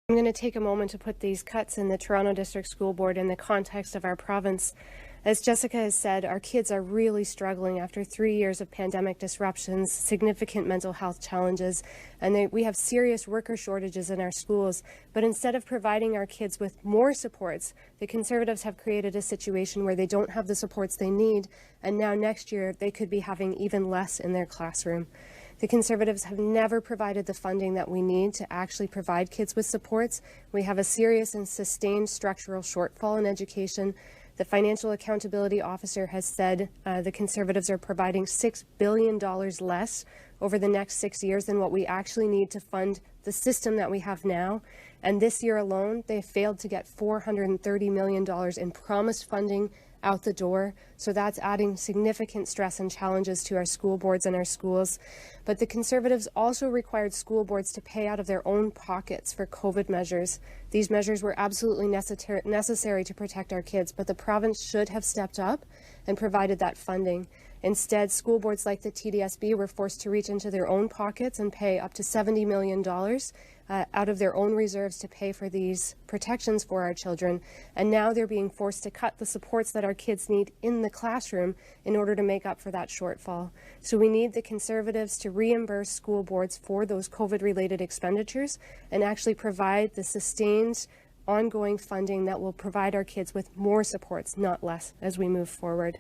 I'm going to take a moment to put these cuts in the Toronto District School Board in the context of our province. As Jessica has said, our kids are really struggling after 3 years of pandemic disruptions, significant mental health challenges, and we have serious worker shortages in our schools. But instead of providing our kids with more supports, the Conservatives have created a situation where they don't have the supports they need, and now next year they could be having even less in their classroom. The Conservatives have never provided the funding that we need to actually provide kids with supports. We have a serious and sustained structural shortfall in education. The Financial Accountability Officer has said the Conservatives are providing $6 billion less over the next 6 years than what we actually need to fund the system that we have now. And this year alone, they failed to get $430 million in promised funding out the door. So that's adding significant stress and challenges to our school boards and our schools. But the Conservatives also required school boards to pay out of their own pockets for COVID measures. These measures were absolutely necessary to protect our kids, but the province should have stepped up and provided that funding. Instead, school boards like the TDSB were forced to reach into their own pockets and pay up to $70 million out of their own reserves to pay for these protections for our children. And now they're being forced to cut the supports that our kids need in the classroom in order to make up for that shortfall. So we need the Conservatives to reimburse school boards for those COVID-related expenditures and actually provide the sustained ongoing funding that will provide our kids with more supports, not less, as we move forward.